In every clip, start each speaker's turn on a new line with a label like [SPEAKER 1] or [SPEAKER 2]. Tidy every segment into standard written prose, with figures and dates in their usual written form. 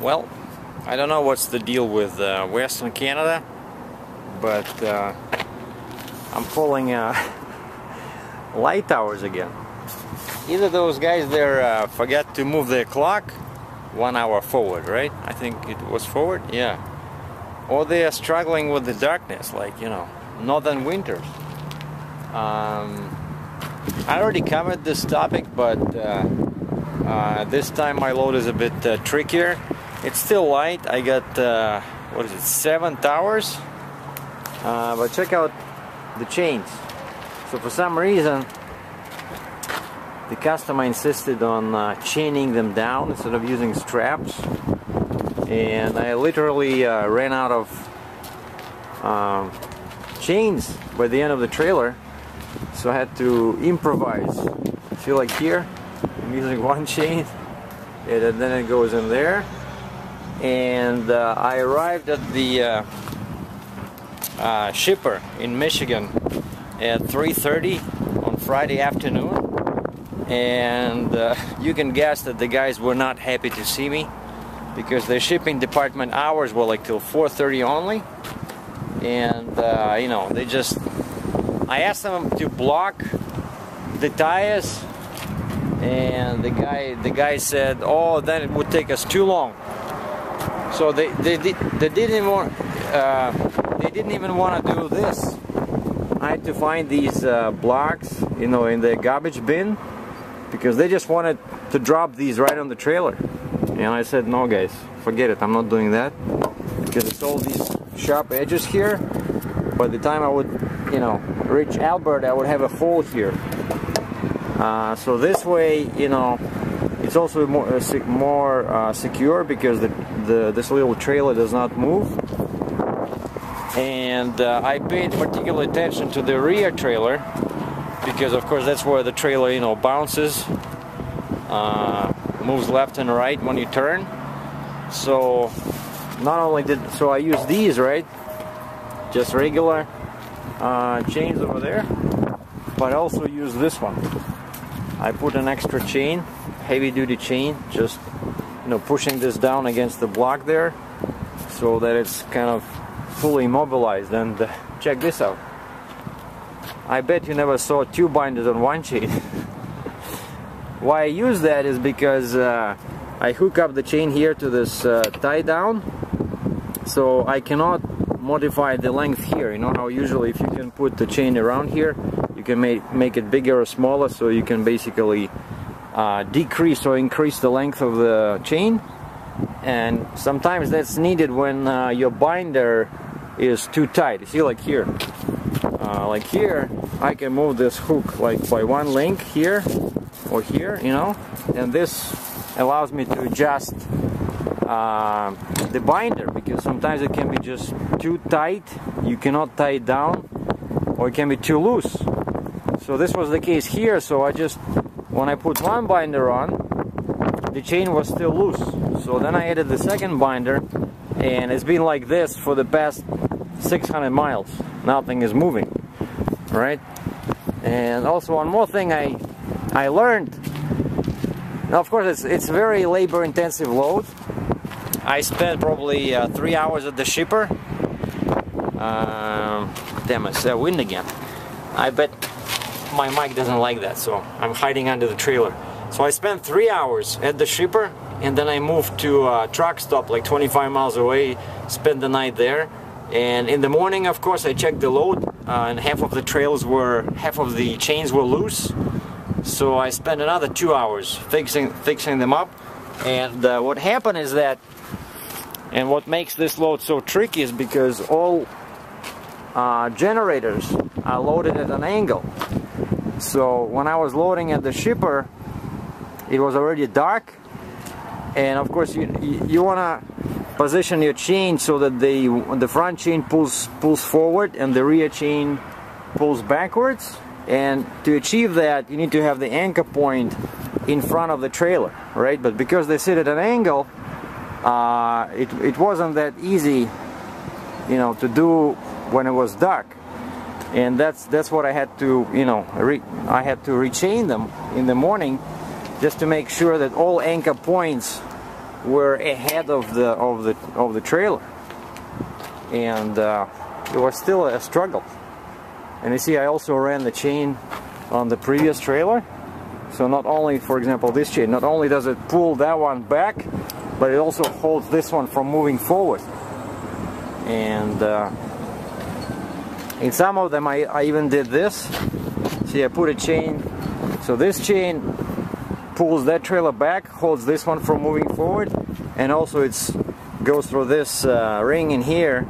[SPEAKER 1] Well, I don't know what's the deal with Western Canada, but I'm pulling light towers again. Either those guys there forgot to move their clock 1 hour forward, right? I think it was forward, yeah. Or they are struggling with the darkness, like, you know, northern winters. I already covered this topic, but this time my load is a bit trickier. It's still light. I got, what is it, 7 towers? But check out the chains. So for some reason, the customer insisted on chaining them down instead of using straps. And I literally ran out of chains by the end of the trailer. So I had to improvise. See, like here, I'm using one chain, and then it goes in there. And I arrived at the shipper in Michigan at 3:30 on Friday afternoon, and you can guess that the guys were not happy to see me, because their shipping department hours were like till 4:30 only. And you know, they just, I asked them to block the tires, and the guy said, oh, then it would take us too long. So they didn't even want to do this. I had to find these blocks, you know, in the garbage bin, because they just wanted to drop these right on the trailer. And I said, no guys, forget it, I'm not doing that, because it's all these sharp edges here. By the time I would, you know, reach Alberta, I would have a hole here. So this way, you know, it's also more secure, because this little trailer does not move. And I paid particular attention to the rear trailer, because of course that's where the trailer, you know, bounces, moves left and right when you turn. So not only so I use these, right, just regular chains over there, but I also use this one. I put an extra chain, heavy-duty chain, just, you know, pushing this down against the block there, so that it's kind of fully immobilized. And check this out. I bet you never saw 2 binders on one chain. Why I use that is because I hook up the chain here to this tie down, so I cannot modify the length here. You know how usually if you can put the chain around here, you can make it bigger or smaller, so you can basically decrease or increase the length of the chain. And sometimes that's needed when your binder is too tight. You see, like here, I can move this hook like by one link here or here, you know, and this allows me to adjust the binder, because sometimes it can be just too tight, you cannot tie it down, or it can be too loose. So this was the case here. So I just, when I put one binder on, the chain was still loose. So then I added the second binder, and it's been like this for the past 600 miles. Nothing is moving, right? And also one more thing I learned. Now, of course, it's very labor-intensive load. I spent probably 3 hours at the shipper. Damn, it's wind again. I bet my mic doesn't like that, so I'm hiding under the trailer. So I spent 3 hours at the shipper, and then I moved to a truck stop like 25 miles away, spent the night there. And in the morning, of course, I checked the load, and half of the chains were loose. So I spent another 2 hours fixing them up. And what happened is that, and what makes this load so tricky is because all generators are loaded at an angle. So when I was loading at the shipper, it was already dark, and of course you want to position your chain so that the front chain pulls forward and the rear chain pulls backwards. And to achieve that, you need to have the anchor point in front of the trailer, right? But because they sit at an angle, it wasn't that easy, you know, to do when it was dark. And that's what I had to, you know, I had to rechain them in the morning, just to make sure that all anchor points were ahead of the trailer, and it was still a struggle. And you see, I also ran the chain on the previous trailer, so not only, for example, this chain, not only does it pull that one back, but it also holds this one from moving forward. And in some of them I even did this. See, I put a chain, so this chain pulls that trailer back, holds this one from moving forward, and also it goes through this ring in here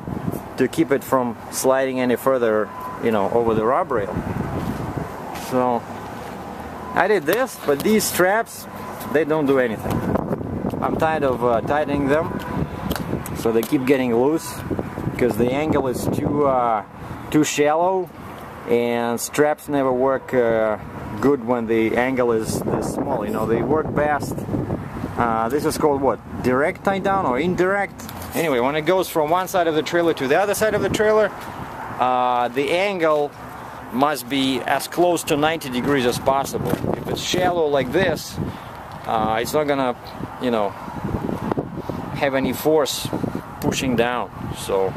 [SPEAKER 1] to keep it from sliding any further, you know, over the rub rail. So I did this, but these straps, they don't do anything. I'm tired of tightening them, so they keep getting loose because the angle is too shallow, and straps never work good when the angle is this small. You know, they work best. This is called what? Direct tie down or indirect? Anyway, when it goes from one side of the trailer to the other side of the trailer, the angle must be as close to 90 degrees as possible. If it's shallow like this, it's not gonna, you know, have any force pushing down. So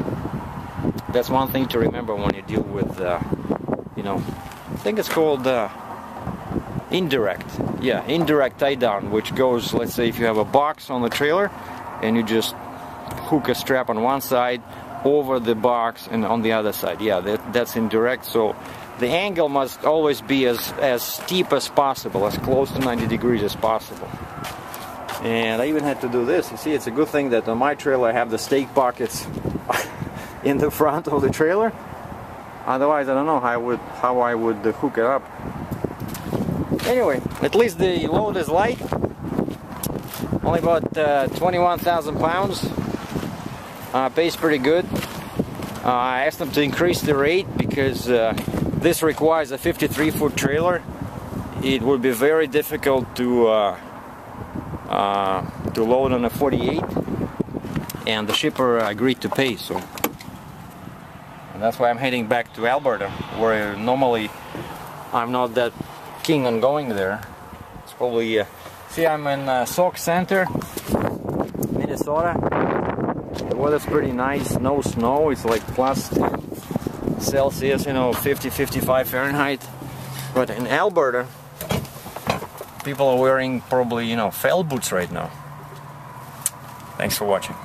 [SPEAKER 1] that's one thing to remember when you deal with, you know, I think it's called indirect. Yeah, indirect tie down, which goes, let's say if you have a box on the trailer and you just hook a strap on one side over the box and on the other side. Yeah, that's indirect. So the angle must always be as steep as possible, as close to 90 degrees as possible. And I even had to do this. You see, it's a good thing that on my trailer I have the stake pockets in the front of the trailer. Otherwise, I don't know how I would hook it up. Anyway, at least the load is light. Only about 21,000 pounds. Pays pretty good. I asked them to increase the rate because this requires a 53-foot trailer. It would be very difficult to load on a 48, and the shipper agreed to pay. So, and that's why I'm heading back to Alberta, where normally I'm not that keen on going there. It's probably see, I'm in Sauk Center, Minnesota. The weather's pretty nice, no snow. It's like plus Celsius, you know, 50-55 Fahrenheit. But in Alberta, people are wearing probably, you know, felt boots right now. Thanks for watching.